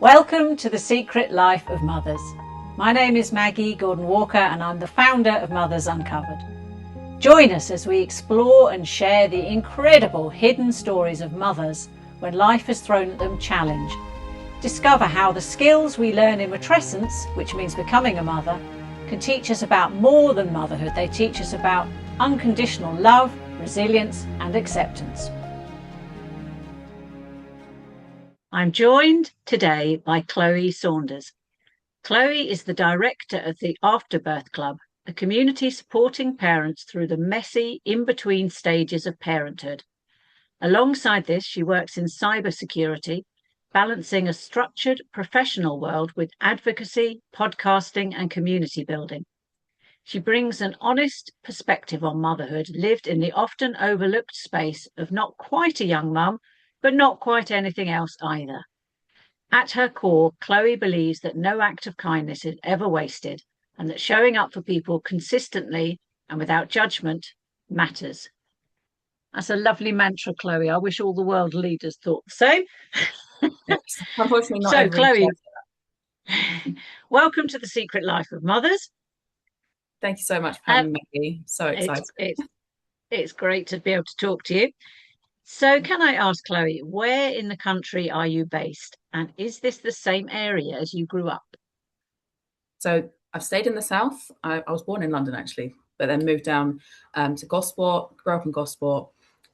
Welcome to The Secret Life of Mothers. My name is Maggie Gordon-Walker and I'm the founder of Mothers Uncovered. Join us as we explore and share the incredible hidden stories of mothers when life has thrown at them challenge. Discover how the skills we learn in matrescence, which means becoming a mother, can teach us about more than motherhood. They teach us about unconditional love, resilience and acceptance. I'm joined today by Chloe Saunders. Chloe is the director of the Afterbirth Club, a community supporting parents through the messy, in-between stages of parenthood. Alongside this, she works in cybersecurity, balancing a structured professional world with advocacy, podcasting, and community building. She brings an honest perspective on motherhood, lived in the often overlooked space of not quite a young mum, but not quite anything else either. At her core, Chloe believes that no act of kindness is ever wasted and that showing up for people consistently and without judgment matters. That's a lovely mantra, Chloe. I wish all the world leaders thought the same. Unfortunately, not so, Chloe, welcome to The Secret Life of Mothers. Thank you so much for having me. So excited. It's great to be able to talk to you. So can I ask, Chloe, where in the country are you based? And is this the same area as you grew up? So I've stayed in the south. I was born in London, actually, but then moved down to Gosport, grew up in Gosport,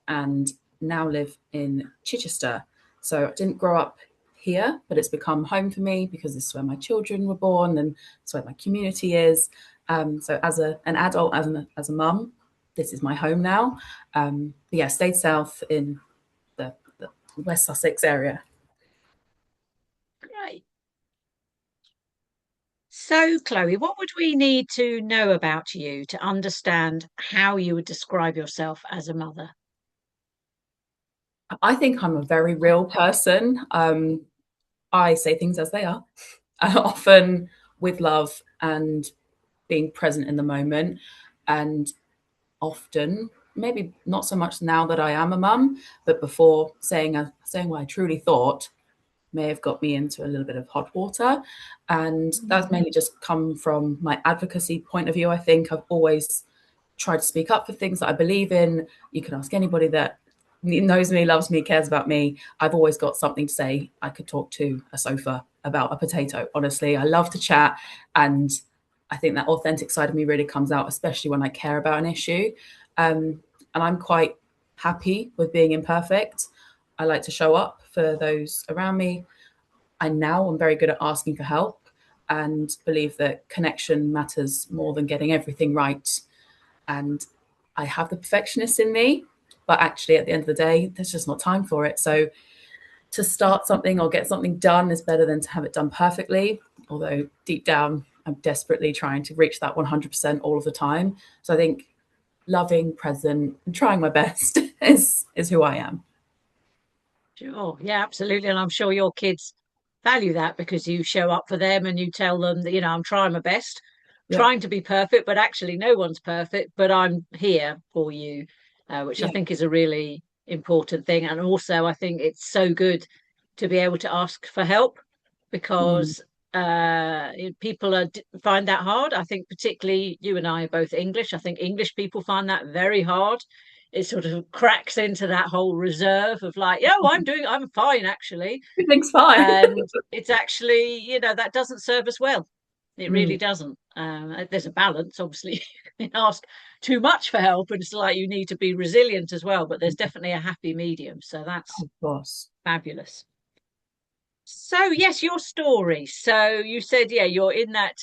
and now live in Chichester. So I didn't grow up here, but it's become home for me because this is where my children were born and it's where my community is. So as an adult, as a mum, this is my home now. Stayed south in the West Sussex area. Great. So, Chloe, what would we need to know about you to understand how you would describe yourself as a mother? I think I'm a very real person. I say things as they are, often with love and being present in the moment, and often, maybe not so much now that I am a mum, but before saying what I truly thought may have got me into a little bit of hot water. And that's mainly just come from my advocacy point of view. I think I've always tried to speak up for things that I believe in. You can ask anybody that knows me, loves me, cares about me. I've always got something to say. I could talk to a sofa about a potato. Honestly, I love to chat. And I think that authentic side of me really comes out, especially when I care about an issue. And I'm quite happy with being imperfect. I like to show up for those around me. I'm very good at asking for help and believe that connection matters more than getting everything right. And I have the perfectionist in me, but actually at the end of the day, there's just not time for it. So to start something or get something done is better than to have it done perfectly. Although deep down, I'm desperately trying to reach that 100% all of the time. So I think loving, present, and trying my best is who I am. Sure, yeah, absolutely. And I'm sure your kids value that because you show up for them and you tell them that, I'm trying my best, trying to be perfect, but actually no one's perfect, but I'm here for you, which I think is a really important thing. And also, I think it's so good to be able to ask for help because people find that hard. I think particularly you and I are both English. I think English people find that very hard. It sort of cracks into that whole reserve of like, I'm fine actually. Everything's fine. And it's actually, that doesn't serve us well. It really doesn't. There's a balance, obviously. You can ask too much for help and it's like you need to be resilient as well, but there's definitely a happy medium. So that's Of course. fabulous. So yes, your story. So you said, you're in that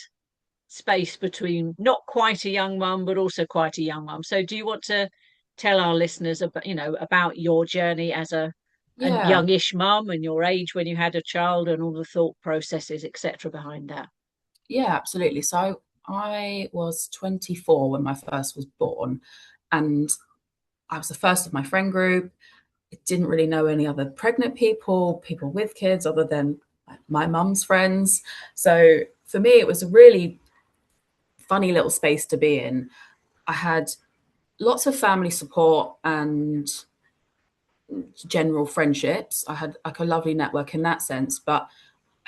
space between not quite a young mum, but also quite a young mum. So do you want to tell our listeners about your journey as a youngish mum and your age when you had a child and all the thought processes, etc. behind that? Yeah, absolutely. So I was 24 when my first was born, and I was the first of my friend group. I didn't really know any other pregnant people with kids, other than my mum's friends. So for me, it was a really funny little space to be in. I had lots of family support and general friendships. I had like a lovely network in that sense, but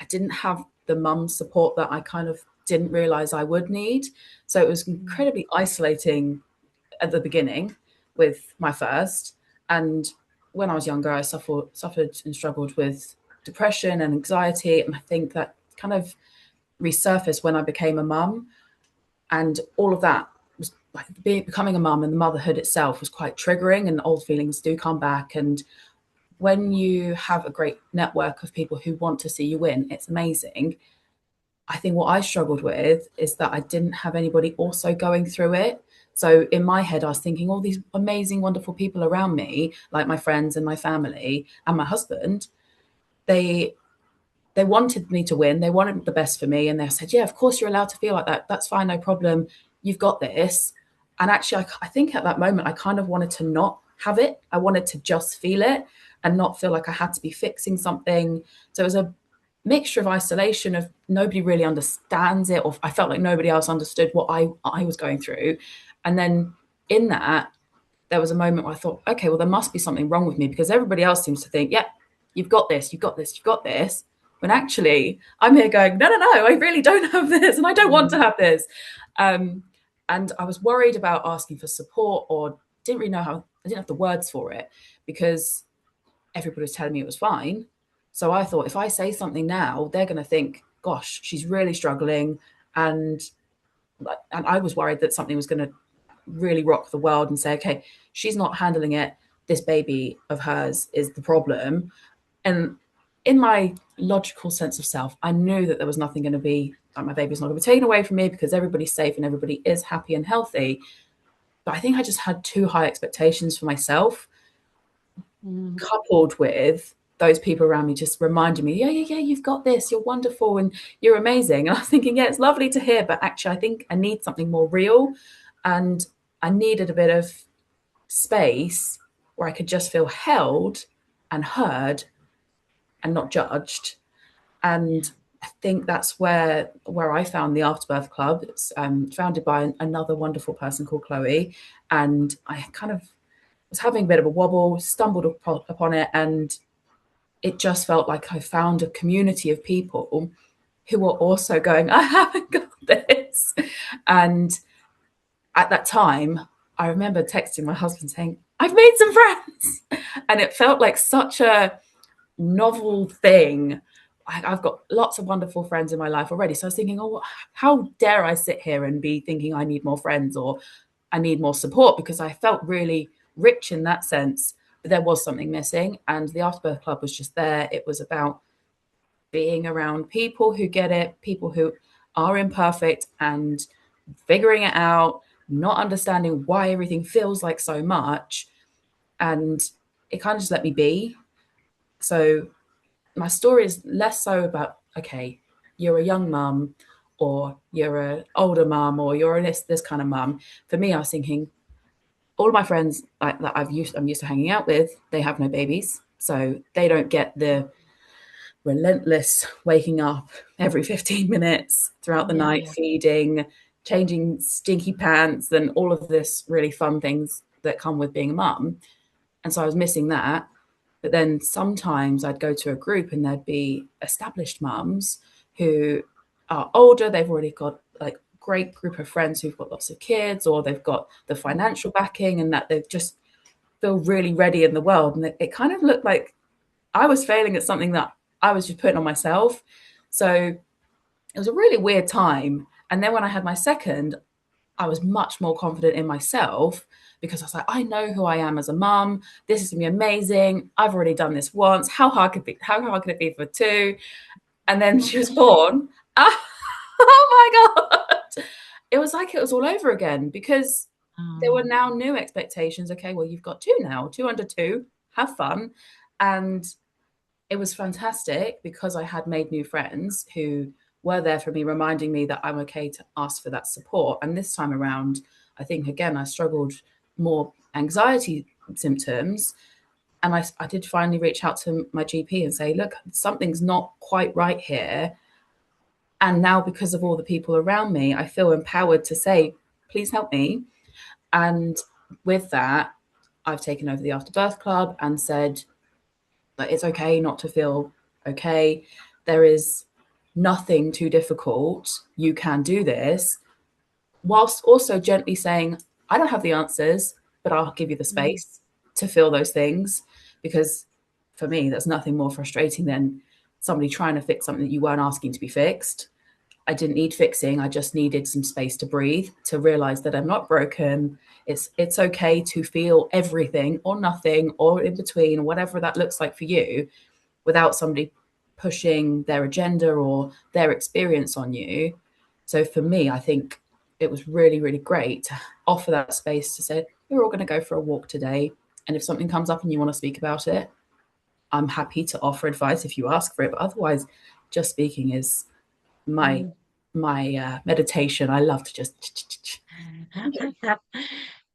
I didn't have the mum support that I kind of didn't realize I would need. So it was incredibly isolating at the beginning with my first. And when I was younger, I suffered and struggled with depression and anxiety. And I think that kind of resurfaced when I became a mum. And all of that was like becoming a mum, and the motherhood itself was quite triggering, and old feelings do come back. And when you have a great network of people who want to see you win, it's amazing. I think what I struggled with is that I didn't have anybody also going through it. So in my head, I was thinking all these amazing, wonderful people around me, like my friends and my family and my husband, they they wanted me to win. They wanted the best for me. And they said, yeah, of course you're allowed to feel like that. That's fine, no problem. You've got this. And actually, I think at that moment, I kind of wanted to not have it. I wanted to just feel it and not feel like I had to be fixing something. So it was a mixture of isolation, of nobody really understands it, or I felt like nobody else understood what I was going through. And then in that, there was a moment where I thought, okay, well, there must be something wrong with me, because everybody else seems to think, yeah, you've got this, you've got this, you've got this. When actually I'm here going, no, no, no, I really don't have this, and I don't want to have this. And I was worried about asking for support, or didn't really know how, I didn't have the words for it, because everybody was telling me it was fine. So I thought, if I say something now, they're going to think, gosh, she's really struggling. And I was worried that something was going to really rock the world and say, okay, she's not handling it. This baby of hers is the problem. And in my logical sense of self, I knew that there was nothing going to be, like, my baby's not going to be taken away from me, because everybody's safe and everybody is happy and healthy. But I think I just had too high expectations for myself, coupled with those people around me just reminding me, yeah, you've got this, you're wonderful and you're amazing. And I was thinking, yeah, it's lovely to hear, but actually I think I need something more real. And I needed a bit of space where I could just feel held and heard and not judged. And I think that's where I found the Afterbirth Club. It's founded by another wonderful person called Chloe. And I kind of was having a bit of a wobble, stumbled upon it, and it just felt like I found a community of people who were also going, I haven't got this. And at that time, I remember texting my husband saying, I've made some friends. And it felt like such a novel thing. I've got lots of wonderful friends in my life already. So I was thinking, oh, how dare I sit here and be thinking I need more friends or I need more support, because I felt really rich in that sense. But there was something missing. And the Afterbirth Club was just there. It was about being around people who get it, people who are imperfect and figuring it out, not understanding why everything feels like so much. And it kind of just let me be. So my story is less so about, okay, you're a young mum, or you're an older mum, or you're this kind of mum. For me, I was thinking, all of my friends that I'm used to hanging out with, they have no babies. So they don't get the relentless waking up every 15 minutes throughout the night, feeding, changing stinky pants, and all of this really fun things that come with being a mum. And so I was missing that. But then sometimes I'd go to a group and there'd be established mums who are older. They've already got like great group of friends who've got lots of kids, or they've got the financial backing, and that they just feel really ready in the world. And it kind of looked like I was failing at something that I was just putting on myself. So it was a really weird time. And then when I had my second, I was much more confident in myself, because I was like, I know who I am as a mum. This is gonna be amazing. I've already done this once. How hard could it be for two? And then she was born. Oh my God. It was like it was all over again, because there were now new expectations. Okay, well, you've got two now, two under two, have fun. And it was fantastic, because I had made new friends who were there for me, reminding me that I'm okay to ask for that support. And this time around, I think, again, I struggled more anxiety symptoms. And I did finally reach out to my GP and say, look, something's not quite right here. And now, because of all the people around me, I feel empowered to say, please help me. And with that, I've taken over the Afterbirth Club and said that it's okay not to feel okay. There is nothing too difficult, you can do this, whilst also gently saying, I don't have the answers, but I'll give you the Mm. space to feel those things. Because for me, there's nothing more frustrating than somebody trying to fix something that you weren't asking to be fixed. I didn't need fixing. I just needed some space to breathe, to realize that I'm not broken. It's okay to feel everything or nothing or in between, whatever that looks like for you, without somebody pushing their agenda or their experience on you. So for me, I think it was really, really great to offer that space to say, we're all going to go for a walk today. And if something comes up and you want to speak about it, I'm happy to offer advice if you ask for it. But otherwise, just speaking is my Mm. meditation. I love to just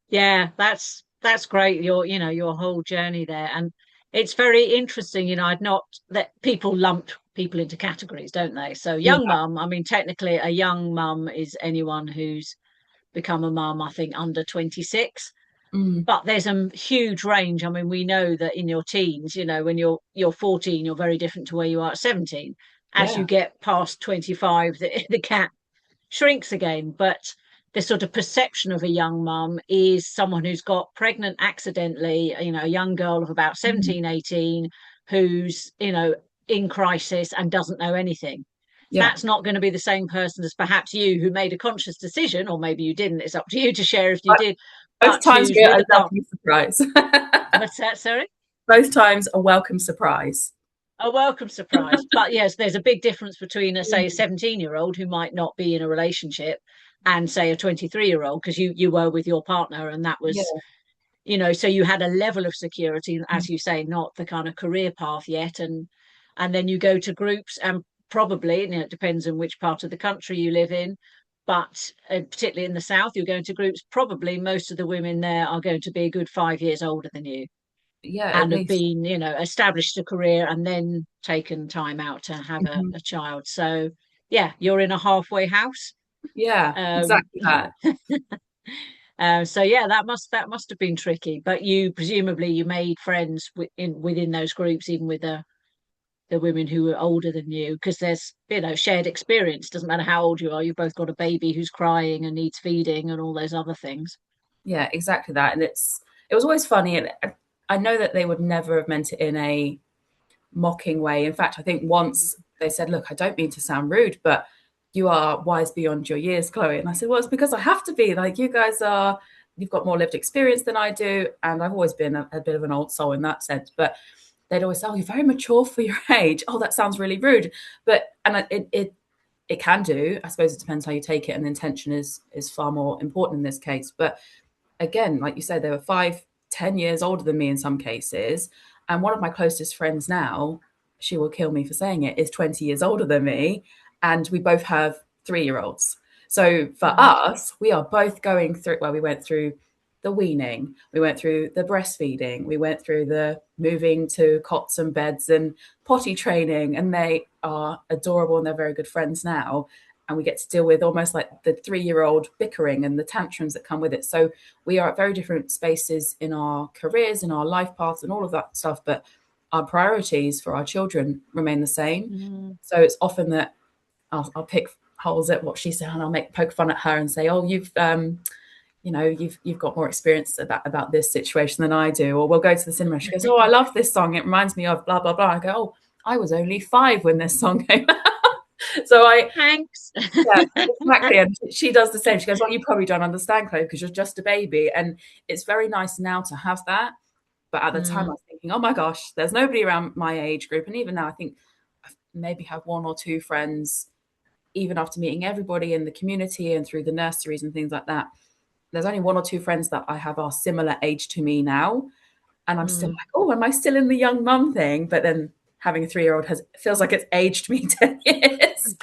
Yeah, that's great. Your whole journey there, and it's very interesting. I'd not that people lump people into categories, don't they? So yeah. young mum. I mean, technically, a young mum is anyone who's become a mum. I think under 26. Mm, But there's a huge range. I mean, we know that in your teens, when you're 14, you're very different to where you are at 17. As you yeah. get past 25, the gap shrinks again. But the sort of perception of a young mum is someone who's got pregnant accidentally, a young girl of about Mm, 17, 18, who's, in crisis and doesn't know anything. yeah. That's not going to be the same person as perhaps you, who made a conscious decision, or maybe you didn't. It's up to you to share if you did, Both but times who's we get with a a partner. lovely surprise. What's that, sorry? Both times a welcome surprise. A welcome surprise. But yes, there's a big difference between say, a Mm, 17-year-old who might not be in a relationship and say a 23-year-old, because you were with your partner, and that yeah. was, so you had a level of security, as you say, not the kind of career path yet. And then you go to groups, and probably, it depends on which part of the country you live in, but particularly in the south, you're going to groups, probably most of the women there are going to be a good 5 years older than you, Yeah, at and have least. been, established a career and then taken time out to have Mhm. a child. So yeah, you're in a halfway house. Yeah, um exactly that. so yeah, that must have been tricky, but you presumably you made friends within those groups, even with the women who were older than you, because there's, shared experience. Doesn't matter how old you are, you've both got a baby who's crying and needs feeding and all those other things. Yeah, exactly that. And it was always funny, and I know that they would never have meant it in a mocking way. In fact, I think once they said, "Look, I don't mean to sound rude, but you are wise beyond your years, Chloe." And I said, "Well, it's because I have to be. Like, you guys are, you've got more lived experience than I do, and I've always been a bit of an old soul in that sense." But they'd always say, "Oh, you're very mature for your age." Oh, that sounds really rude, but it can do. I suppose it depends how you take it, and the intention is far more important in this case. But again, like you said, they were 5, 10 years older than me in some cases. And one of my closest friends now, she will kill me for saying it, is 20 years older than me. And we both have 3-year-olds. So for Mm. us, we are both going through, well, we went through the weaning, we went through the breastfeeding, we went through the moving to cots and beds and potty training. And they are adorable and they're very good friends now. And we get to deal with almost like the 3-year-old bickering and the tantrums that come with it. So we are at very different spaces in our careers, in our life paths, and all of that stuff. But our priorities for our children remain the same. Mm. So it's often that I'll pick holes at what she said, and I'll poke fun at her and say, "Oh, you've got more experience about this situation than I do." Or we'll go to the cinema. She goes, "Oh, I love this song. It reminds me of blah blah blah." I go, "Oh, I was only 5 when this song came out." So Thanks. yeah, exactly. And she does the same. She goes, "Well, you probably don't understand, Chloe, because you're just a baby." And it's very nice now to have that. But at the time, I Mm. was thinking, oh my gosh, there's nobody around my age group. And even now, I think I maybe have one or two friends, even after meeting everybody in the community and through the nurseries and things like that. There's only one or two friends that I have are similar age to me now. And I'm still Mm. like, oh, am I still in the young mum thing? But then having a 3-year-old feels like it's aged me 10 years.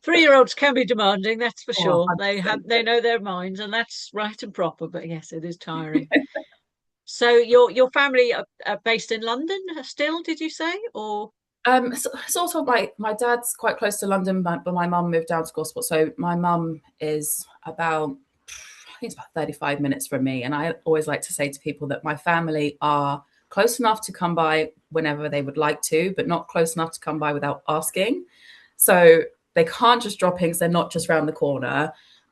3-year-olds can be demanding, that's for Oh, sure. They 100%. know their minds, and that's right and proper. But yes, it is tiring. So your family are based in London still, did you say? Or Sort of my dad's quite close to London, but my mum moved down to Gosport. So my mum is about, I think it's about 35 minutes from me. And I always like to say to people that my family are close enough to come by whenever they would like to, but not close enough to come by without asking. So they can't just drop in because they're not just around the corner.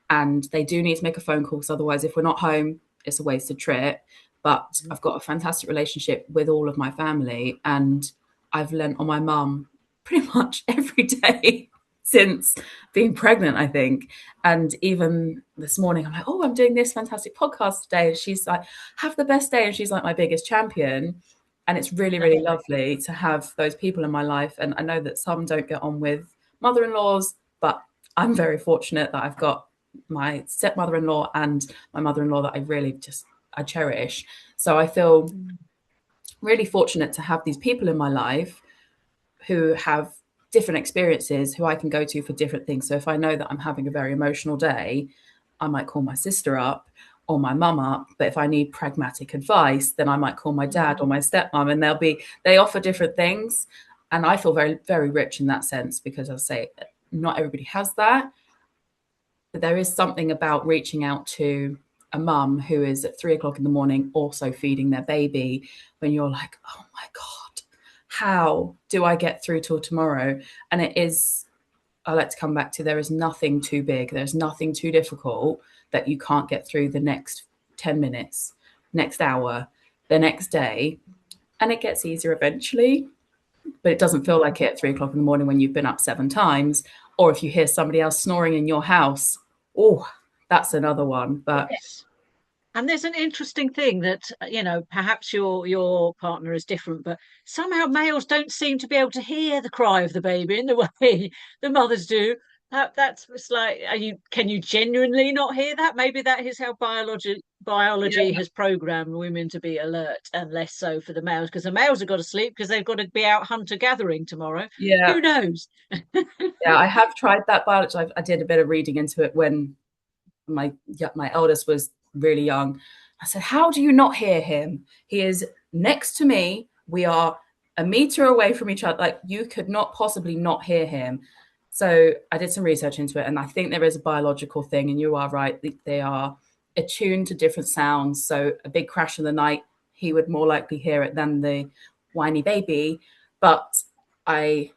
And they do need to make a phone call because otherwise, if we're not home, it's a wasted trip. But I've got a fantastic relationship with all of my family, and I've lent on my mum pretty much every day since being pregnant, I think. And even this morning, I'm like, oh, I'm doing this fantastic podcast today. And she's like, have the best day. And she's like my biggest champion. And it's really, really lovely to have those people in my life. And I know that some don't get on with mother-in-laws, but I'm very fortunate that I've got my stepmother-in-law and my mother-in-law that I really just, I cherish. So I feel really fortunate to have these people in my life who have different experiences, who I can go to for different things. So if I know that I'm having a very emotional day, I might call my sister up or my mum up. But if I need pragmatic advice, then I might call my dad or my stepmom, and they offer different things. And I feel very, very rich in that sense because, as I say, not everybody has that. But there is something about reaching out to a mum who is at 3 o'clock in the morning also feeding their baby when you're like, oh my God, how do I get through till tomorrow? And it is, I like to come back to, there is nothing too big, there's nothing too difficult that you can't get through the next 10 minutes, next hour, the next day. And it gets easier eventually, but it doesn't feel like it at 3 o'clock in the morning when you've been up 7 times. Or if you hear somebody else snoring in your house, oh, that's another one. But Yes. And there's an interesting thing that, perhaps your partner is different, but somehow males don't seem to be able to hear the cry of the baby in the way the mothers do. That's it's like, can you genuinely not hear that? Maybe that is how biology yeah, has programmed women to be alert and less so for the males, because the males have got to sleep because they've got to be out hunter gathering tomorrow. yeah, Who knows? yeah. I have tried that biology. I did a bit of reading into it when my eldest was really young. I said, how do you not hear him? He is next to me. We are a meter away from each other. Like, you could not possibly not hear him. So I did some research into it, and I think there is a biological thing, and you are right. They are attuned to different sounds. So a big crash in the night, he would more likely hear it than the whiny baby. But I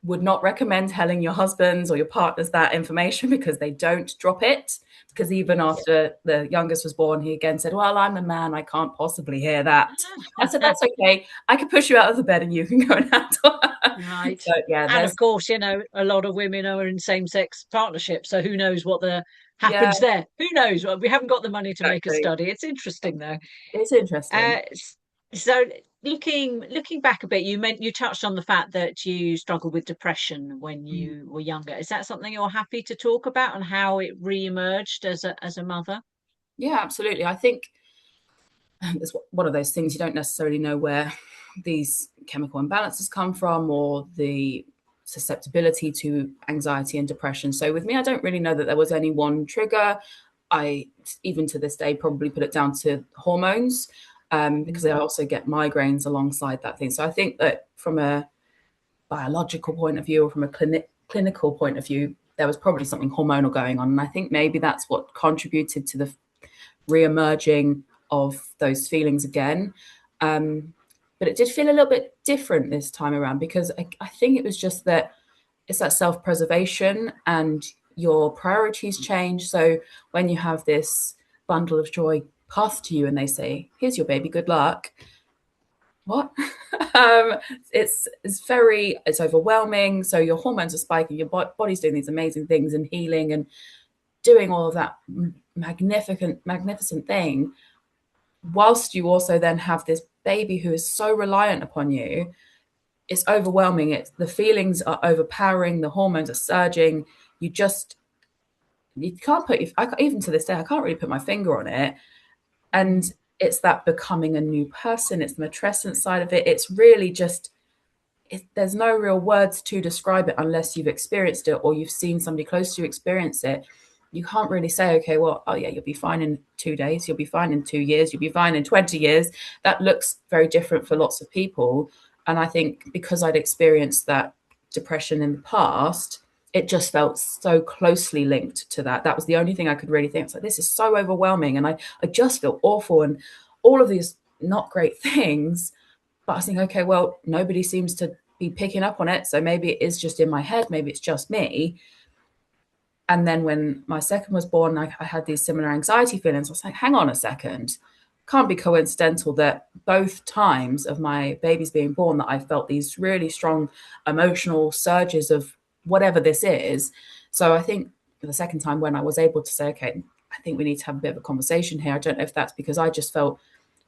would not recommend telling your husbands or your partners that information because they don't drop it. Because even after the youngest was born, he again said, well, I'm a man, I can't possibly hear that. I said, that's okay. I can push you out of the bed and you can go and handle it. Right. So, yeah, And of course, a lot of women are in same-sex partnerships, so who knows what yeah, happens there? Who knows? Well, we haven't got the money to make a exactly. study. It's interesting though. It's interesting. Uh, so looking back a bit, you touched on the fact that you struggled with depression when Mm. you were younger. Is that something you're happy to talk about, and how it re-emerged as a mother? Yeah, absolutely. I think it's one of those things you don't necessarily know where these chemical imbalances come from or the susceptibility to anxiety and depression. So with me, I don't really know that there was any one trigger. I, even to this day, probably put it down to hormones because I also get migraines alongside that thing. So I think that from a biological point of view or from a clinical point of view, there was probably something hormonal going on. And I think maybe that's what contributed to the re-emerging of those feelings again. But it did feel a little bit different this time around because I think it was just that it's that self-preservation and your priorities change. So when you have this bundle of joy passed to you and they say, here's your baby, good luck. What? um, it's overwhelming. So your hormones are spiking, your body's doing these amazing things and healing and doing all of that magnificent thing, whilst you also then have this baby who is so reliant upon you. It's overwhelming. The feelings are overpowering. The hormones are surging. You can't even to this day, I can't really put my finger on it. And it's that becoming a new person. It's the matrescent side of it. It's really just, there's no real words to describe it unless you've experienced it or you've seen somebody close to you experience it. You can't really say, okay, well, oh yeah, you'll be fine in 2 days, you'll be fine in 2 years, you'll be fine in 20 years. That looks very different for lots of people. And I think because I'd experienced that depression in the past, it just felt so closely linked to that. That was the only thing I could really think. It's like, this is so overwhelming. And I just feel awful and all of these not great things. But I think, okay, well, nobody seems to be picking up on it. So maybe it is just in my head, maybe it's just me. And then when my second was born, I had these similar anxiety feelings. I was like, hang on a second. Can't be coincidental that both times of my babies being born that I felt these really strong emotional surges of whatever this is. So I think the second time when I was able to say, okay, I think we need to have a bit of a conversation here. I don't know if that's because I just felt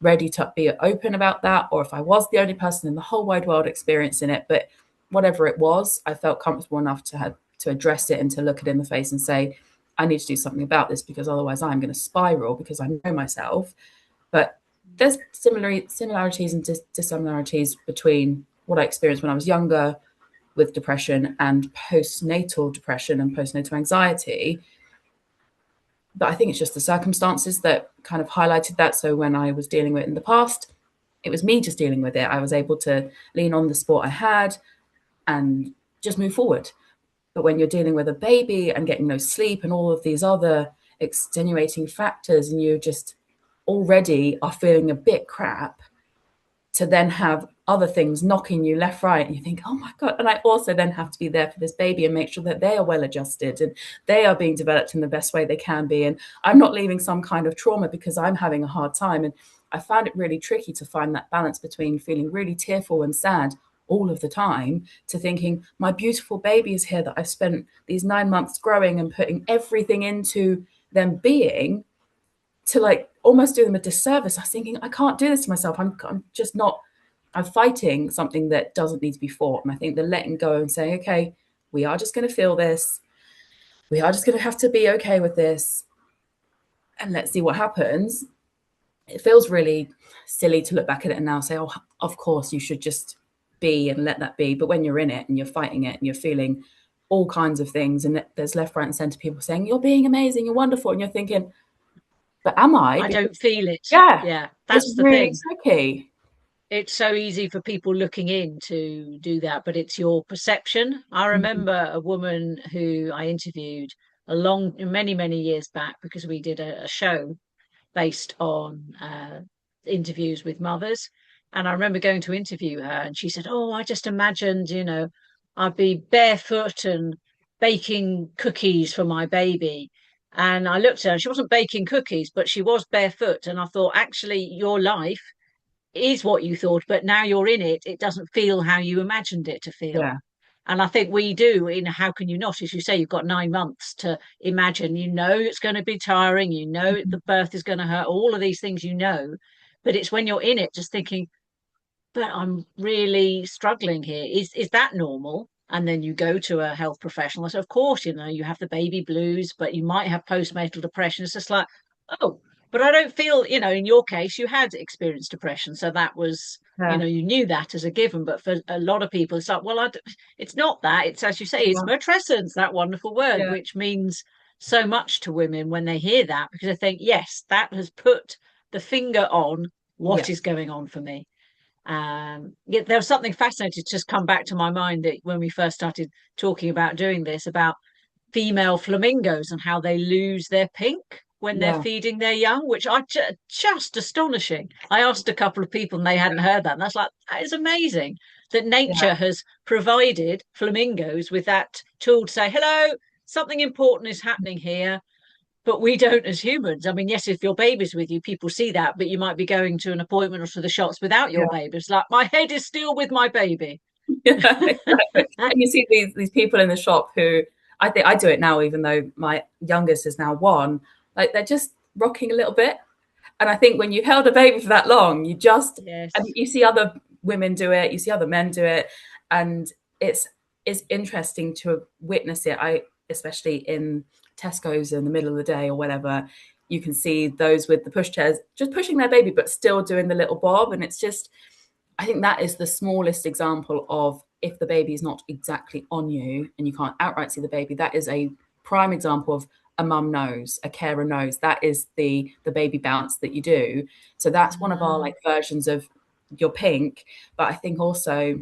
ready to be open about that, or if I was the only person in the whole wide world experiencing it. But whatever it was, I felt comfortable enough to address it and to look it in the face and say, I need to do something about this, because otherwise I'm going to spiral, because I know myself. But there's similarities and dissimilarities between what I experienced when I was younger with depression and postnatal depression and postnatal anxiety. But I think it's just the circumstances that kind of highlighted that. So when I was dealing with it in the past, it was me just dealing with it. I was able to lean on the support I had and just move forward. But when you're dealing with a baby and getting no sleep and all of these other extenuating factors, and you just already are feeling a bit crap, to then have other things knocking you left, right, and you think, oh my God. And I also then have to be there for this baby and make sure that they are well adjusted and they are being developed in the best way they can be. And I'm not leaving some kind of trauma because I'm having a hard time. And I found it really tricky to find that balance between feeling really tearful and sad all of the time to thinking, my beautiful baby is here that I've spent these 9 months growing and putting everything into them being, to like almost do them a disservice. I was thinking, I can't do this to myself. I'm just not, I'm fighting something that doesn't need to be fought. And I think the letting go and saying, okay, we are just going to feel this. We are just going to have to be okay with this. And let's see what happens. It feels really silly to look back at it and now say, oh, of course, you should just be and let that be. But when you're in it and you're fighting it and you're feeling all kinds of things, and there's left, right, and center people saying, you're being amazing, you're wonderful. And you're thinking, but am I? I Because, don't feel it. yeah, Yeah, it's that's the really thing. tricky. It's so easy for people looking in to do that, but it's your perception. I Mhm. remember a woman who I interviewed many years back, because we did a show based on interviews with mothers. And I remember going to interview her, and she said, oh, I just imagined, I'd be barefoot and baking cookies for my baby. And I looked at her, and she wasn't baking cookies, but she was barefoot. And I thought, actually, your life is what you thought, but now you're in it, it doesn't feel how you imagined it to feel. Yeah, And I think we do in How Can You Not? As you say, you've got 9 months to imagine. You know it's going to be tiring. You know mhm. the birth is going to hurt. All of these things, but it's when you're in it, just thinking, but I'm really struggling here. Is that normal? And then you go to a health professional. So of course, you have the baby blues, but you might have postnatal depression. It's just like, oh, but I don't feel, in your case, you had experienced depression. So that was, Yeah, you knew that as a given. But for a lot of people, it's like, well, it's not that. It's, as you say, it's yeah, matrescence, that wonderful word, yeah, which means so much to women when they hear that, because they think, yes, that has put the finger on yeah, what is going on for me. Yeah, there was something fascinating to just come back to my mind, that when we first started talking about doing this, about female flamingos and how they lose their pink when they're yeah, feeding their young, which I just astonishing. I asked a couple of people and they hadn't heard that, and that's like, that is amazing that yeah, nature has provided flamingos with that tool to say, hello, something important is happening here, but we don't as humans. I mean, yes, if your baby's with you, people see that, but you might be going to an appointment or to the shops without your yeah. baby. It's like, my head is still with my baby. Yeah, exactly. And you see these people in the shop who, I think I do it now, even though my youngest is now 1, like they're just rocking a little bit. And I think when you've held a baby for that long, and Yes. you see other women do it, you see other men do it, and it's it's interesting to witness it. Especially in Tesco's in the middle of the day or whatever, you can see those with the pushchairs just pushing their baby, but still doing the little bob. And it's just, I think that is the smallest example of, if the baby is not exactly on you and you can't outright see the baby, that is a prime example of a mum knows, a carer knows. That is the baby bounce that you do. So that's one of our Mm. like versions of your pink. But I think also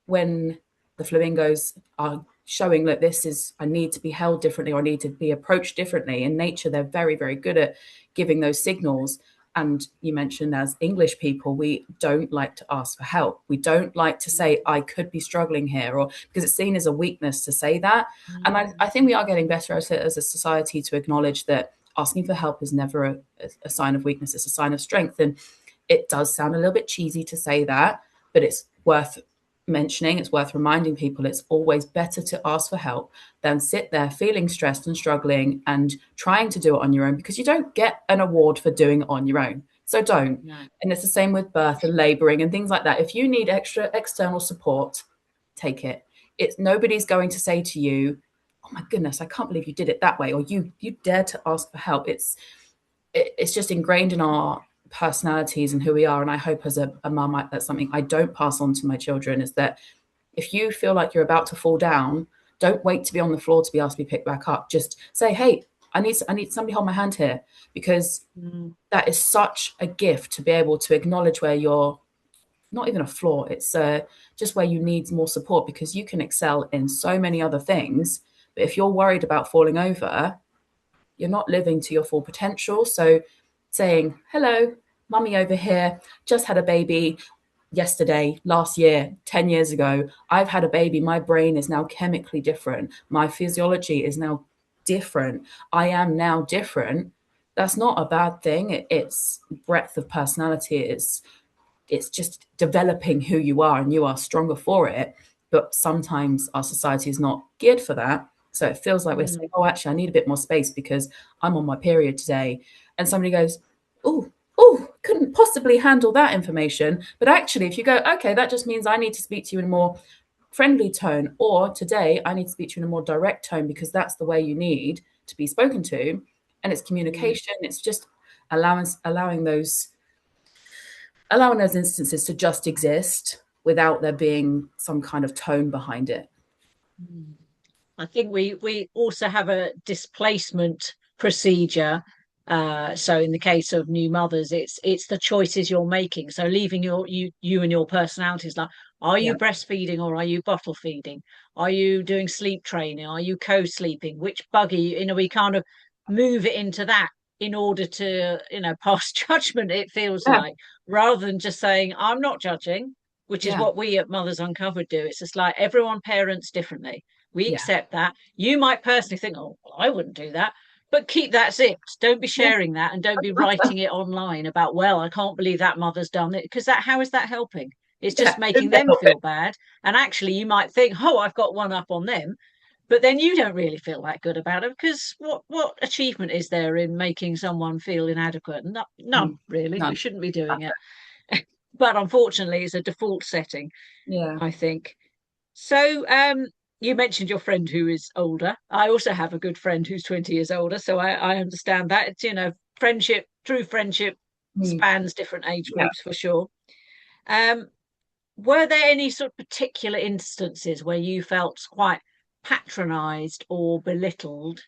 when the flamingos are showing that this is, I need to be held differently, or I need to be approached differently. In nature, they're very, very good at giving those signals. And you mentioned, as English people, we don't like to ask for help. We don't like to say, I could be struggling here, or because it's seen as a weakness to say that. And I think we are getting better as a society to acknowledge that asking for help is never a sign of weakness, it's a sign of strength. And it does sound a little bit cheesy to say that, but it's worth mentioning, it's worth reminding people it's always better to ask for help than sit there feeling stressed and struggling and trying to do it on your own, because you don't get an award for doing it on your own. So don't. No. And it's the same with birth and laboring and things like that. If you need extra external support, take it. It's nobody's going to say to you, oh my goodness, I can't believe you did it that way, or you dare to ask for help. It's just ingrained in our personalities and who we are. And I hope as a mum, that's something I don't pass on to my children, is that if you feel like you're about to fall down, don't wait to be on the floor to be asked to be picked back up. Just say, hey, I need somebody hold my hand here, because that is such a gift to be able to acknowledge where you're not even a flaw. It's just where you need more support, because you can excel in so many other things. But if you're worried about falling over, you're not living to your full potential. So saying, hello, mummy over here, just had a baby yesterday, last year, 10 years ago, I've had a baby. My brain is now chemically different. My physiology is now different. I am now different. That's not a bad thing. It's breadth of personality. It's just developing who you are, and you are stronger for it. But sometimes our society is not geared for that. So it feels like we're saying, oh, actually, I need a bit more space because I'm on my period today. And somebody goes, couldn't possibly handle that information. But actually, if you go, okay, that just means I need to speak to you in a more friendly tone, or today I need to speak to you in a more direct tone, because that's the way you need to be spoken to. And it's communication. It's just allowing those instances to just exist without there being some kind of tone behind it. I think we also have a displacement procedure. So in the case of new mothers, it's the choices you're making. So leaving you and your personalities, like, are Yeah. you breastfeeding or are you bottle feeding? Are you doing sleep training? Are you co-sleeping? Which buggy? We kind of move it into that in order to, pass judgment, it feels Yeah. like, rather than just saying, I'm not judging, which is Yeah. what we at Mothers Uncovered do. It's just like everyone parents differently. We Yeah. accept that. You might personally think, oh, well, I wouldn't do that. But keep that zipped. Don't be Yeah. sharing that, and don't be writing it online about, well, I can't believe that mother's done it. Because how is that helping? It's just Yeah. making them feel bad. And actually, you might think, oh, I've got one up on them. But then you don't really feel that good about it, because what achievement is there in making someone feel inadequate? None, really. We None. shouldn't be doing it. But unfortunately, it's a default setting, Yeah. I think. So, you mentioned your friend who is older. I also have a good friend who's 20 years older, so I understand that. It's, true friendship Mm. spans different age Yeah. groups for sure. Um, were there any sort of particular instances where you felt quite patronized or belittled,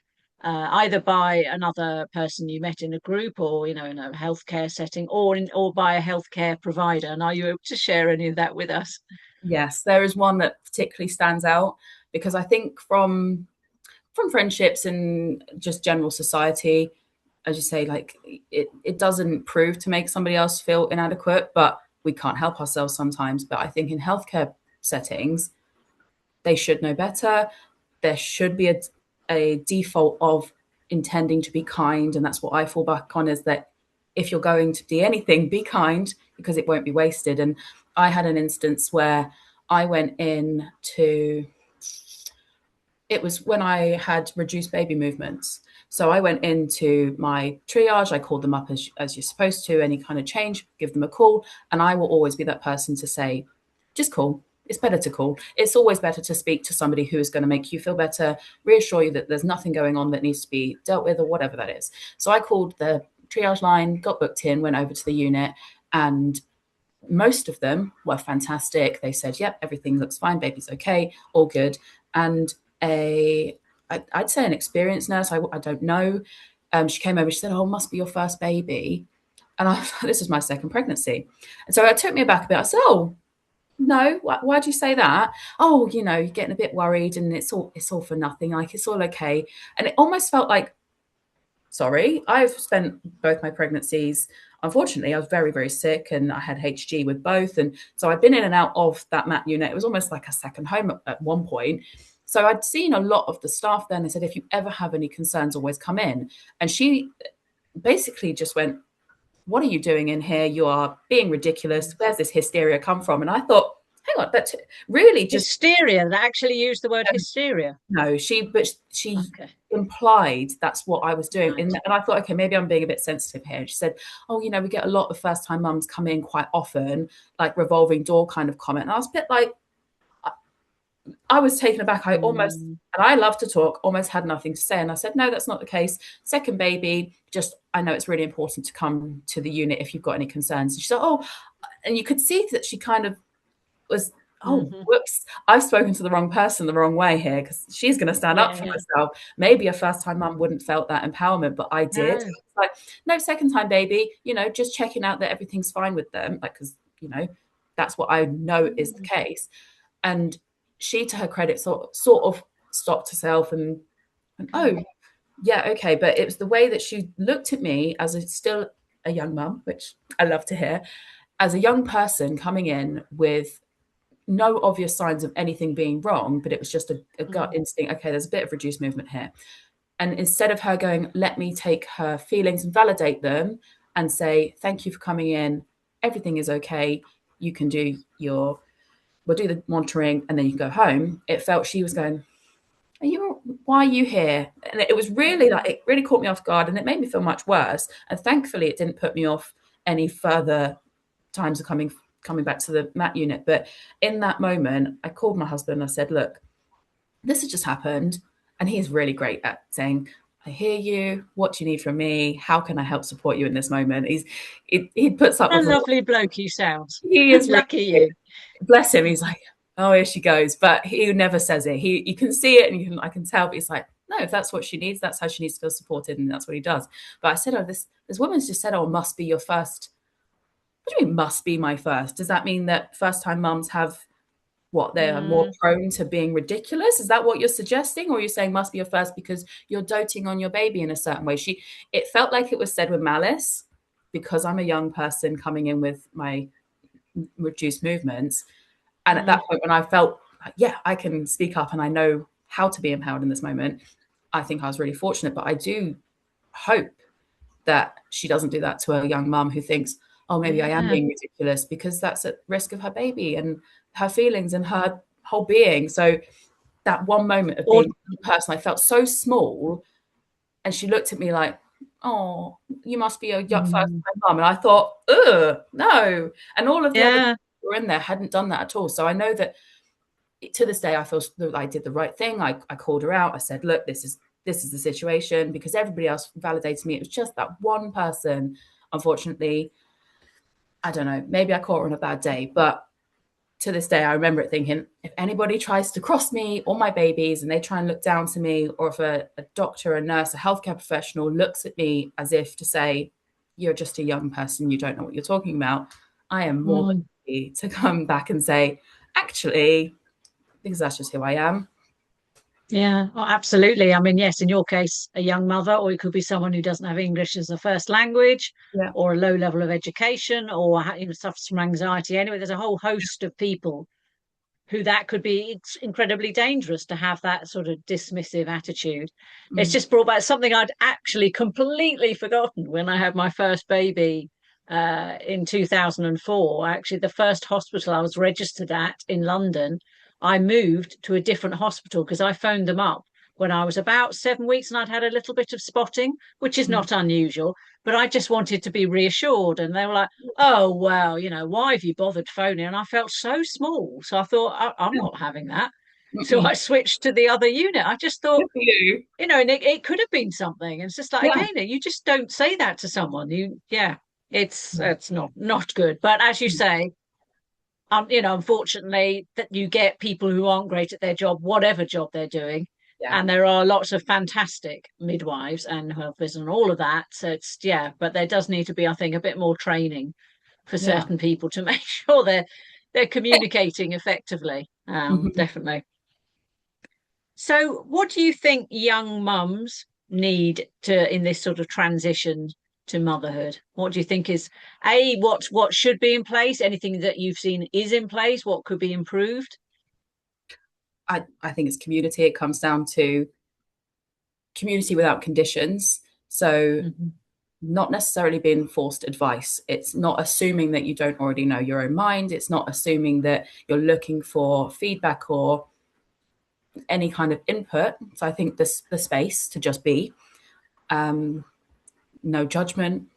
either by another person you met in a group, or, in a healthcare setting, or by a healthcare provider? And are you able to share any of that with us? Yes, there is one that particularly stands out, because I think from friendships and just general society, as you say, like it doesn't prove to make somebody else feel inadequate, but we can't help ourselves sometimes. But I think in healthcare settings, they should know better. There should be a default of intending to be kind. And that's what I fall back on, is that if you're going to do anything, be kind, because it won't be wasted. And I had an instance where I went in to, it was when I had reduced baby movements. So I went into my triage, I called them up as you're supposed to, any kind of change, give them a call. And I will always be that person to say, just call. It's better to call. It's always better to speak to somebody who is going to make you feel better, reassure you that there's nothing going on that needs to be dealt with, or whatever that is. So I called the triage line, got booked in, went over to the unit, and most of them were fantastic. They said, yep, everything looks fine, baby's okay, all good. And I'd say an experienced nurse, I don't know, she came over, she said, oh, must be your first baby. And this was my second pregnancy. And so it took me aback a bit. I said, oh, no, why'd you say that? Oh, you're getting a bit worried, and it's all for nothing. Like, it's all okay. And it almost felt like, sorry, I've spent both my pregnancies, unfortunately, I was very, very sick and I had HG with both. And so I'd been in and out of that mat unit. It was almost like a second home at one point. So I'd seen a lot of the staff there, and they said, if you ever have any concerns, always come in. And she basically just went, what are you doing in here? You are being ridiculous. Where's this hysteria come from? And I thought, hang on, that's really just Hysteria. They actually used the word hysteria. no. She Okay. implied that's what I was doing, Right. and I thought, okay, maybe I'm being a bit sensitive here. And she said, oh, you know, we get a lot of first time mums come in quite often, like revolving door kind of comment. And I was a bit like, I was taken aback. I almost, and I love to talk, almost had nothing to say. And I said, no, that's not the case. Second baby, just, I know it's really important to come to the unit if you've got any concerns. And she said, oh, and you could see that she kind of was, oh, whoops, I've spoken to the wrong person the wrong way here, because she's going to stand up for herself. Maybe a first time mum wouldn't felt that empowerment, but I did. No. Like, no, second time baby, you know, just checking out that everything's fine with them. Like, because, you know, that's what I know is the case. And she, to her credit, sort of stopped herself and oh, yeah, okay. But it was the way that she looked at me as still a young mum, which I love to hear, as a young person coming in with no obvious signs of anything being wrong, but it was just a gut instinct. Okay, there's a bit of reduced movement here. And instead of her going, let me take her feelings and validate them and say, thank you for coming in. Everything is okay. You can do we'll do the monitoring and then you can go home. It felt she was going, why are you here? And it was really like, it really caught me off guard and it made me feel much worse. And thankfully it didn't put me off any further times of coming back to the mat unit. But in that moment, I called my husband and I said, look, this has just happened. And he's really great at saying, I hear you. What do you need from me? How can I help support you in this moment? He puts up A with a lot. lovely bloke he sounds. He is Lucky really, you. bless him. He's like, oh, here she goes. But he never says it. You can see it and I can tell, but he's like, no, if that's what she needs, that's how she needs to feel supported. And that's what he does. But I said, oh, this woman's just said, oh, must be your first. What do you mean must be my first? Does that mean that first time mums have what, they're more prone to being ridiculous? Is that what you're suggesting? Or you're saying must be your first because you're doting on your baby in a certain way? It felt like it was said with malice because I'm a young person coming in with my reduced movements. And at that point, when I felt, yeah, I can speak up and I know how to be empowered in this moment, I think I was really fortunate. But I do hope that she doesn't do that to a young mum who thinks, oh, maybe I am being ridiculous, because that's at risk of her baby and her feelings and her whole being. So that one moment of being a person, I felt so small. And she looked at me like, oh, you must be a first time mum. And I thought, ugh, no. And all of the other people who were in there hadn't done that at all. So I know that to this day, I feel that I did the right thing. I called her out. I said, look, this is the situation, because everybody else validated me. It was just that one person, unfortunately. I don't know, maybe I caught her on a bad day, but to this day, I remember it thinking, if anybody tries to cross me or my babies and they try and look down to me, or if a doctor, a nurse, a healthcare professional looks at me as if to say, you're just a young person, you don't know what you're talking about, I am more than happy to come back and say, actually, because that's just who I am. Yeah, well, absolutely. I mean, yes, in your case, a young mother, or it could be someone who doesn't have English as a first language, Yeah. or a low level of education, or suffers from anxiety. Anyway, there's a whole host of people who that could be incredibly dangerous to have that sort of dismissive attitude. It's just brought back something I'd actually completely forgotten when I had my first baby in 2004. Actually, the first hospital I was registered at in London, I moved to a different hospital because I phoned them up when I was about 7 weeks and I'd had a little bit of spotting, which is not unusual, but I just wanted to be reassured. And they were like, oh, well, why have you bothered phoning? And I felt so small. So I thought, I'm not having that. So I switched to the other unit. I just thought, and it could have been something. It's just like, again, you just don't say that to someone. It's not good. But as you say, unfortunately, that you get people who aren't great at their job, whatever job they're doing. Yeah. And there are lots of fantastic midwives and helpers and all of that. So but there does need to be, I think, a bit more training for certain people to make sure they're communicating effectively. Definitely. So what do you think young mums need to in this sort of transition to motherhood? What do you think is what should be in place? Anything that you've seen is in place? What could be improved? I think it's community. It comes down to community without conditions. So Mm-hmm. not necessarily being forced advice. It's not assuming that you don't already know your own mind. It's not assuming that you're looking for feedback or any kind of input. So I think this the space to just be, no judgment.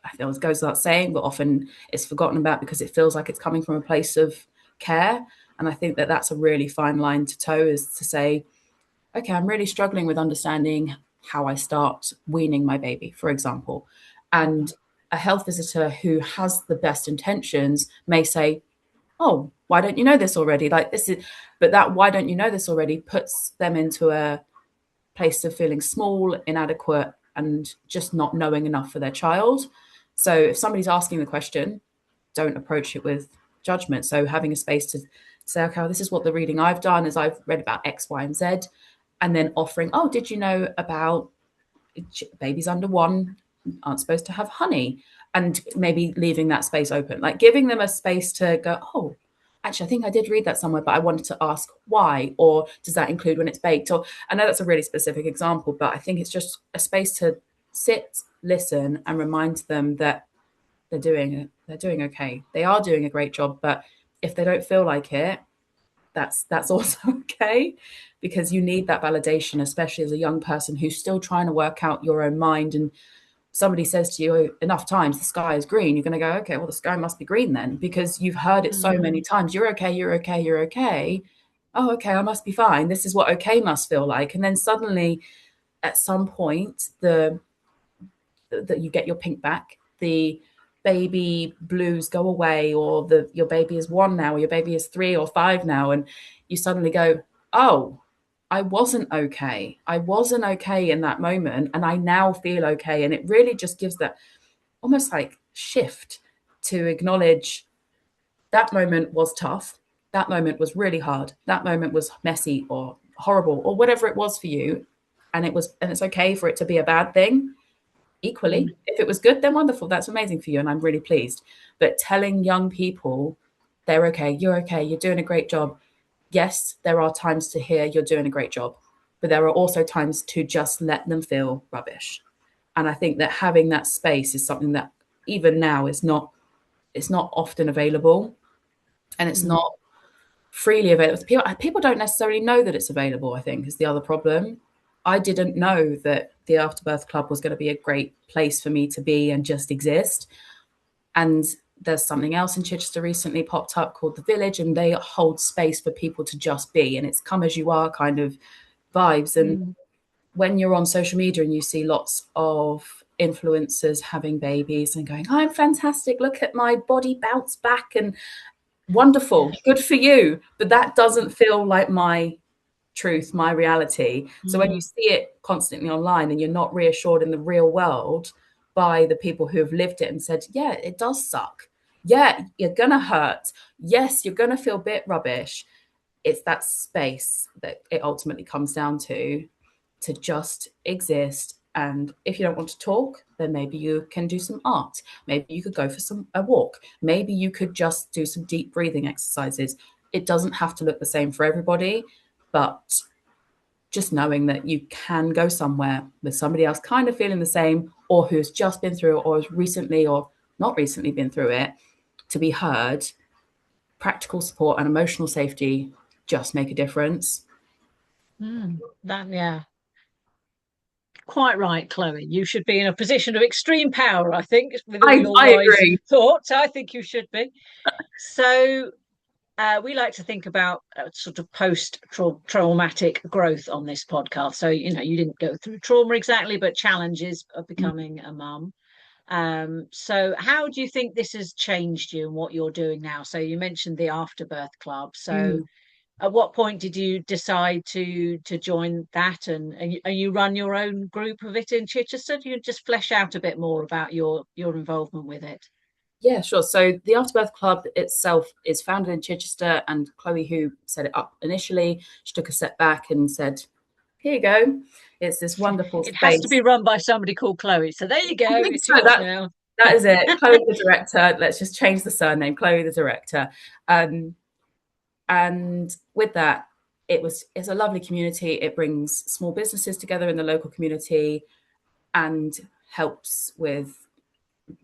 I feel it goes without saying, but often it's forgotten about because it feels like it's coming from a place of care. And I think that that's a really fine line to toe, is to say, okay, I'm really struggling with understanding how I start weaning my baby, for example. And a health visitor who has the best intentions may say, oh, why don't you know this already? Like this is, but that why don't you know this already puts them into a place of feeling small, inadequate, and just not knowing enough for their child. So if somebody's asking the question, don't approach it with judgment. So having a space to say, okay, well, this is what the reading I've done is I've read about X, Y, and Z, and then offering, oh, did you know about babies under one aren't supposed to have honey? And maybe leaving that space open, like giving them a space to go, oh, actually, I think I did read that somewhere, but I wanted to ask why, or does that include when it's baked? Or I know that's a really specific example, but I think it's just a space to sit, listen, and remind them that they're doing okay. They are doing a great job, but if they don't feel like it, that's also okay, because you need that validation, especially as a young person who's still trying to work out your own mind. And somebody says to you enough times the sky is green, you're going to go, okay, well, the sky must be green then, because you've heard it so many times. You're okay, you're okay, you're okay. Oh, okay, I must be fine. This is what okay must feel like. And then suddenly at some point that you get your pink back, the baby blues go away, or your baby is 1 now, or your baby is 3 or 5 now, and you suddenly go, oh, I wasn't okay. I wasn't okay in that moment, and I now feel okay. And it really just gives that almost like shift to acknowledge that moment was tough. That moment was really hard. That moment was messy or horrible or whatever it was for you. And it's okay for it to be a bad thing. Equally, if it was good, then wonderful. That's amazing for you. And I'm really pleased. But telling young people they're okay, you're doing a great job. Yes, there are times to hear you're doing a great job, but there are also times to just let them feel rubbish. And I think that having that space is something that even now is not, it's not often available, and it's Mm. not freely available. People don't necessarily know that it's available, I think, is the other problem. I didn't know that the Afterbirth Club was going to be a great place for me to be and just exist. And there's something else in Chichester recently popped up called The Village, and they hold space for people to just be. And it's come as you are kind of vibes. And Mm. when you're on social media and you see lots of influencers having babies and going, I'm fantastic, look at my body bounce back and Yeah. wonderful, good for you. But that doesn't feel like my truth, my reality. So when you Mm. see it constantly online and you're not reassured in the real world by the people who have lived it and said, yeah, it does suck. Yeah, you're going to hurt. Yes, you're going to feel a bit rubbish. It's that space that it ultimately comes down to just exist. And if you don't want to talk, then maybe you can do some art. Maybe you could go for a walk. Maybe you could just do some deep breathing exercises. It doesn't have to look the same for everybody, but just knowing that you can go somewhere with somebody else kind of feeling the same, or who's just been through it, or has recently or not recently been through it, to be heard, practical support and emotional safety just make a difference. That, yeah, quite right, Chloe. You should be in a position of extreme power, I think, with all your I wise agree. thoughts. I think you should be. So, we like to think about sort of post traumatic growth on this podcast. So, you didn't go through trauma exactly, but challenges of becoming a mum. So, how do you think this has changed you and what you're doing now? So, you mentioned the Afterbirth Club. So, Mm. at what point did you decide to join that, and you run your own group of it in Chichester? Do you just flesh out a bit more about your involvement with it? Yeah, sure. So the Afterbirth Club itself is founded in Chichester, and Chloe, who set it up initially, she took a step back and said, here you go. It's this wonderful It has to space. be run by somebody called Chloe. So there you go. I think It's so. yours now. That is it. Chloe the director. Let's just change the surname. Chloe the director. And with that, it's a lovely community. It brings small businesses together in the local community and helps with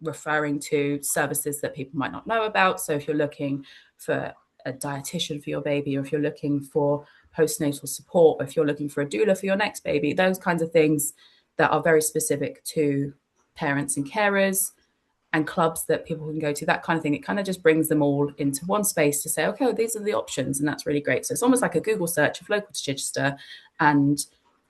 referring to services that people might not know about. So if you're looking for a dietitian for your baby, or if you're looking for postnatal support, or if you're looking for a doula for your next baby, those kinds of things that are very specific to parents and carers, and clubs that people can go to, that kind of thing. It kind of just brings them all into one space to say, okay, well, these are the options. And that's really great. So it's almost like a Google search of local to Chichester. And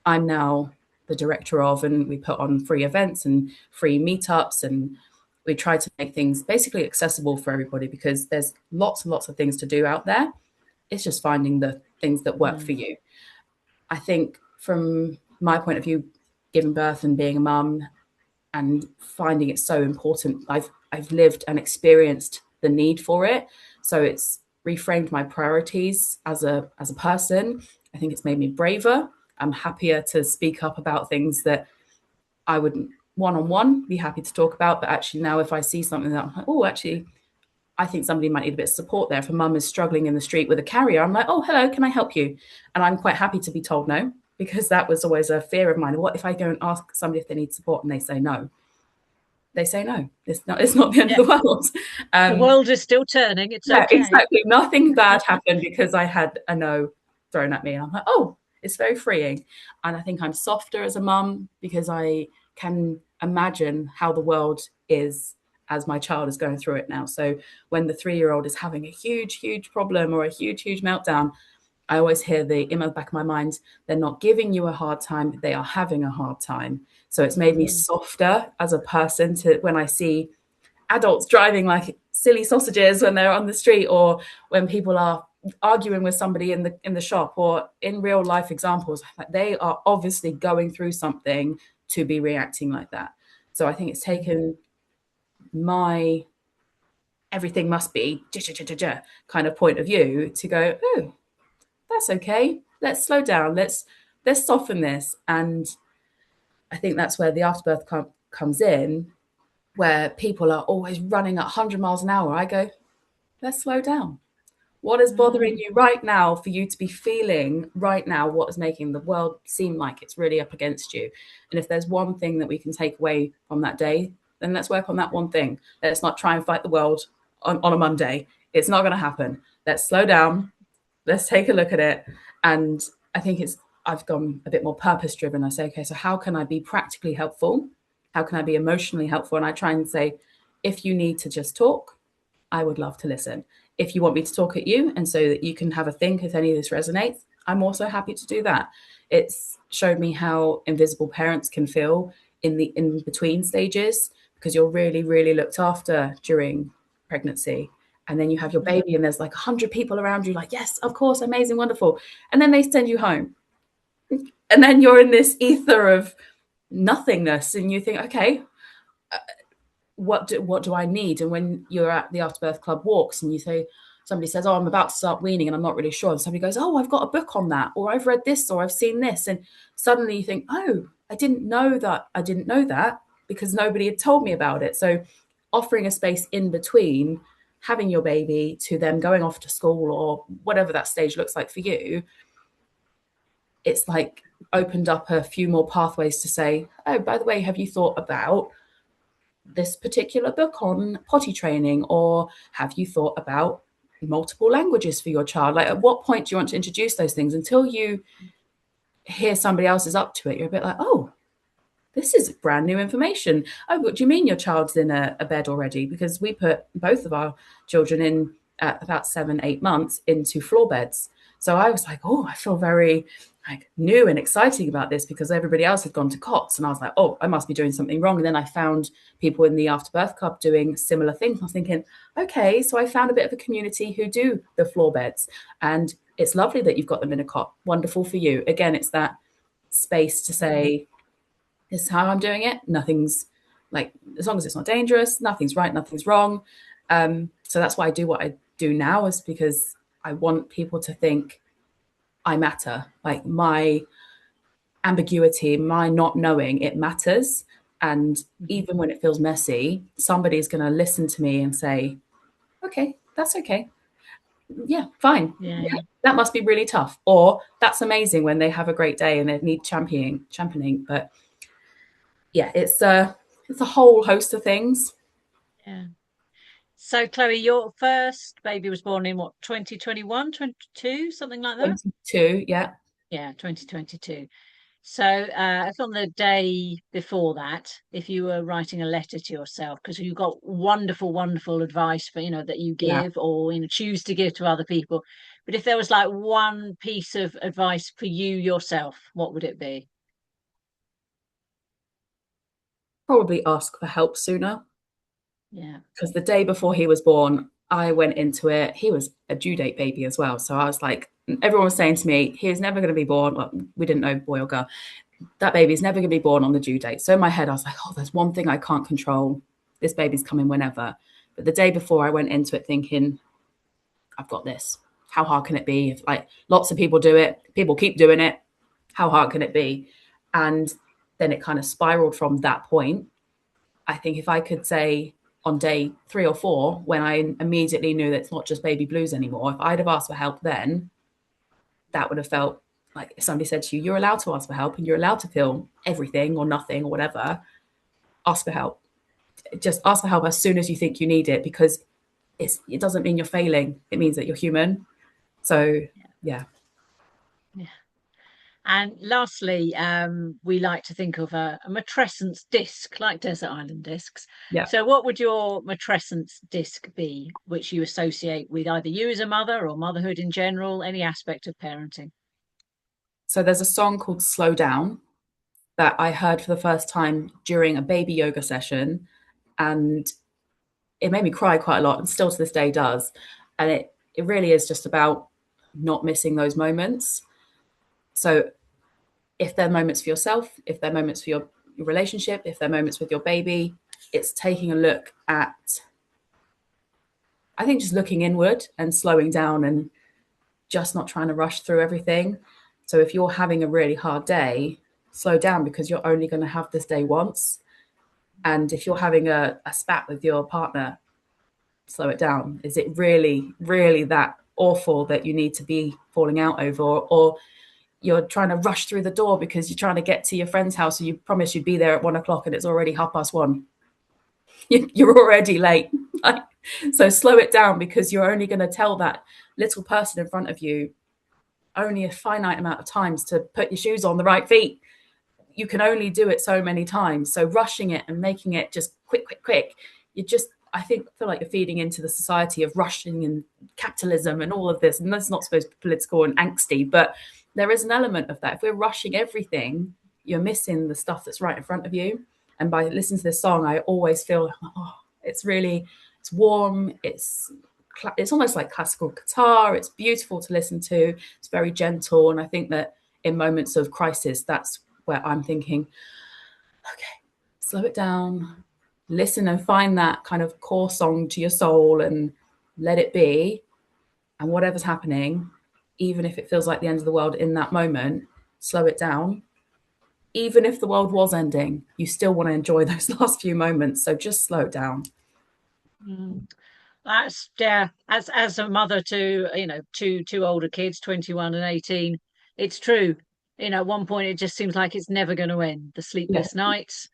I'm now the director of, and we put on free events and free meetups, and we try to make things basically accessible for everybody, because there's lots and lots of things to do out there. It's just finding the things that work for you. I think from my point of view, giving birth and being a mum and finding it so important, I've lived and experienced the need for it. So it's reframed my priorities as a person. I think it's made me braver. I'm happier to speak up about things that I wouldn't one-on-one be happy to talk about. But actually now, if I see something that I'm like, oh, actually, I think somebody might need a bit of support there. If a mum is struggling in the street with a carrier, I'm like, oh, hello, can I help you? And I'm quite happy to be told no, because that was always a fear of mine. What if I go and ask somebody if they need support and they say no? They say no. It's not the end of the world. The world is still turning. It's yeah, okay. exactly. Nothing bad happened because I had a no thrown at me. And I'm like, oh, it's very freeing. And I think I'm softer as a mum because I can imagine how the world is as my child is going through it now. So when the 3-year-old is having a huge, huge problem or a huge, huge meltdown, I always hear in the back of my mind, they're not giving you a hard time, they are having a hard time. So it's made me softer as a person to when I see adults driving like silly sausages when they're on the street, or when people are arguing with somebody in the shop, or in real life examples, like they are obviously going through something to be reacting like that. So I think it's taken my everything must be kind of point of view to go, oh, that's okay. Let's slow down. Let's soften this. And I think that's where the afterbirth comes in, where people are always running at 100 miles an hour. I go, let's slow down. What is bothering you right now for you to be feeling right now? What is making the world seem like it's really up against you? And if there's one thing that we can take away from that day, then let's work on that one thing. Let's not try and fight the world on a Monday. It's not going to happen. Let's slow down. Let's take a look at it. And I think I've gone a bit more purpose driven. I say, okay, so how can I be practically helpful? How can I be emotionally helpful? And I try and say, if you need to just talk, I would love to listen. If you want me to talk at you and so that you can have a think if any of this resonates, I'm also happy to do that. It's showed me how invisible parents can feel in the in-between stages, because you're really, really looked after during pregnancy. And then you have your baby and there's like 100 people around you like, yes, of course, amazing, wonderful. And then they send you home. And then you're in this ether of nothingness and you think, okay, what do I need? And when you're at the Afterbirth Club walks and somebody says, oh, I'm about to start weaning and I'm not really sure. And somebody goes, oh, I've got a book on that, or I've read this, or I've seen this. And suddenly you think, oh, I didn't know that because nobody had told me about it. So offering a space in between having your baby to them going off to school or whatever that stage looks like for you, it's like opened up a few more pathways to say, oh, by the way, have you thought about this particular book on potty training? Or have you thought about multiple languages for your child? Like, at what point do you want to introduce those things? Until you hear somebody else is up to it, you're a bit like, oh, this is brand new information. Oh, what do you mean your child's in a bed already? Because we put both of our children in at about 7-8 months into floor beds. So I was like, oh, I feel very like new and exciting about this, because everybody else had gone to cots. And I was like, oh, I must be doing something wrong. And then I found people in the Afterbirth Club doing similar things. I was thinking, okay, so I found a bit of a community who do the floor beds. And it's lovely that you've got them in a cot. Wonderful for you. Again, it's that space to say, this is how I'm doing it. Nothing's like, as long as it's not dangerous, nothing's right, nothing's wrong. So that's why I do what I do now, is because I want people to think I matter. Like, my ambiguity, my not knowing, it matters. And even when it feels messy, somebody's going to listen to me and say, okay, that's okay. Yeah, fine. Yeah. That must be really tough. Or that's amazing when they have a great day and they need championing. But yeah, it's a whole host of things. Yeah. So, Chloe, your first baby was born in what, 2021, 22, something like that? 22, yeah. Yeah, 2022. So, if on the day before that, if you were writing a letter to yourself, because you got wonderful, wonderful advice for, that you Yeah. give or, choose to give to other people. But if there was like one piece of advice for you yourself, what would it be? Probably ask for help sooner. Yeah. Because the day before he was born, I went into it. He was a due date baby as well. So I was like, everyone was saying to me, he is never going to be born. Well, we didn't know boy or girl. That baby is never going to be born on the due date. So in my head, I was like, oh, there's one thing I can't control. This baby's coming whenever. But the day before, I went into it thinking, I've got this. How hard can it be? If like lots of people do it, people keep doing it. How hard can it be? And then it kind of spiraled from that point. I think if I could say on day 3 or 4, when I immediately knew that it's not just baby blues anymore, if I'd have asked for help then, that would have felt like if somebody said to you, you're allowed to ask for help and you're allowed to feel everything or nothing or whatever, ask for help. Just ask for help as soon as you think you need it, because it doesn't mean you're failing. It means that you're human. So, yeah. Yeah. And lastly, we like to think of a matrescence disc, like desert island discs. Yeah. So, what would your matrescence disc be, which you associate with either you as a mother or motherhood in general, any aspect of parenting? So, there's a song called Slow Down that I heard for the first time during a baby yoga session. And it made me cry quite a lot, and still to this day does. And it really is just about not missing those moments. So if they're moments for yourself, if they're moments for your relationship, if they're moments with your baby, it's taking a look at, I think, just looking inward and slowing down and just not trying to rush through everything. So if you're having a really hard day, slow down, because you're only going to have this day once. And if you're having a spat with your partner, slow it down. Is it really, really that awful that you need to be falling out over? Or you're trying to rush through the door because you're trying to get to your friend's house and you promised you'd be there at 1 o'clock and it's already 1:30. You're already late. So slow it down, because you're only going to tell that little person in front of you only a finite amount of times to put your shoes on the right feet. You can only do it so many times. So rushing it and making it just quick, you just, I feel like you're feeding into the society of rushing and capitalism and all of this. And that's not supposed to be political and angsty, but there is an element of that. If we're rushing everything, you're missing the stuff that's right in front of you. And by listening to this song, I always feel, oh, it's warm. It's almost like classical guitar. It's beautiful to listen to. It's very gentle. And I think that in moments of crisis, that's where I'm thinking, okay, slow it down, listen and find that kind of core song to your soul and let it be. And whatever's happening, even if it feels like the end of the world in that moment, slow it down. Even if the world was ending, you still want to enjoy those last few moments. So just slow it down. That's as a mother to two older kids, 21 and 18, it's true. At one point it just seems like it's never going to end. The sleepless nights,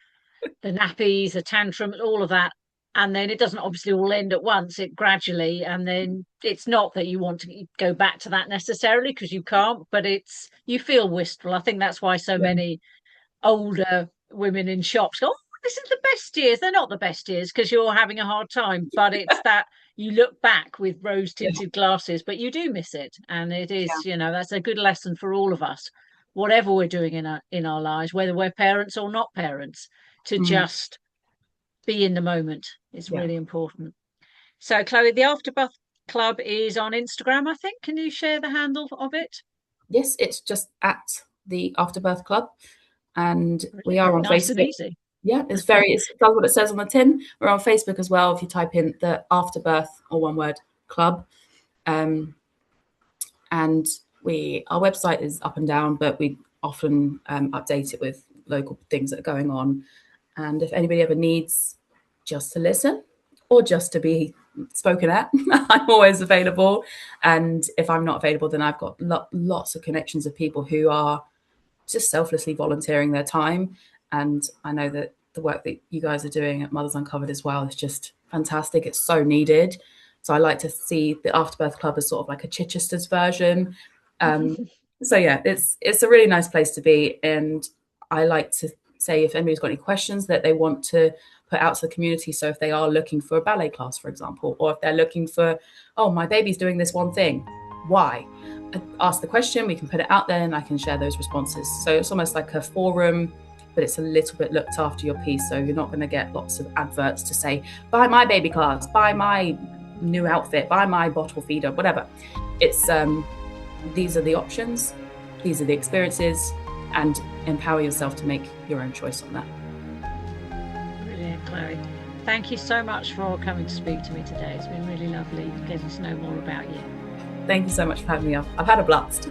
the nappies, the tantrums, all of that. And then it doesn't obviously all end at once, it gradually, and then it's not that you want to go back to that necessarily, because you can't, but you feel wistful. I think that's why so many older women in shops go, oh, this is the best years. They're not the best years because you're having a hard time, but it's that you look back with rose tinted glasses, but you do miss it. And it is, that's a good lesson for all of us, whatever we're doing in our lives, whether we're parents or not parents, to just be in the moment is really important. So, Chloe, the Afterbirth Club is on Instagram, I think. Can you share the handle of it? Yes, it's just at the Afterbirth Club. And we are on nice Facebook. And easy. Yeah, it does what it says on the tin. We're on Facebook as well. If you type in the Afterbirth, or one word, club. And our website is up and down, but we often update it with local things that are going on. And if anybody ever needs just to listen or just to be spoken at, I'm always available. And if I'm not available, then I've got lots of connections of people who are just selflessly volunteering their time. And I know that the work that you guys are doing at Mothers Uncovered as well is just fantastic. It's so needed. So I like to see the Afterbirth Club as sort of like a Chichester's version. So yeah, it's a really nice place to be. And I like to say, if anybody's got any questions that they want to put out to the community, so if they are looking for a ballet class, for example, or if they're looking for, oh, my baby's doing this one thing, why? Ask the question, we can put it out there, and I can share those responses. So it's almost like a forum, but it's a little bit looked after your piece. So you're not going to get lots of adverts to say, buy my baby class, buy my new outfit, buy my bottle feeder, whatever. It's these are the options, these are the experiences, and empower yourself to make your own choice on that. Brilliant, Chloe. Thank you so much for coming to speak to me today. It's been really lovely getting to know more about you. Thank you so much for having me. I've had a blast.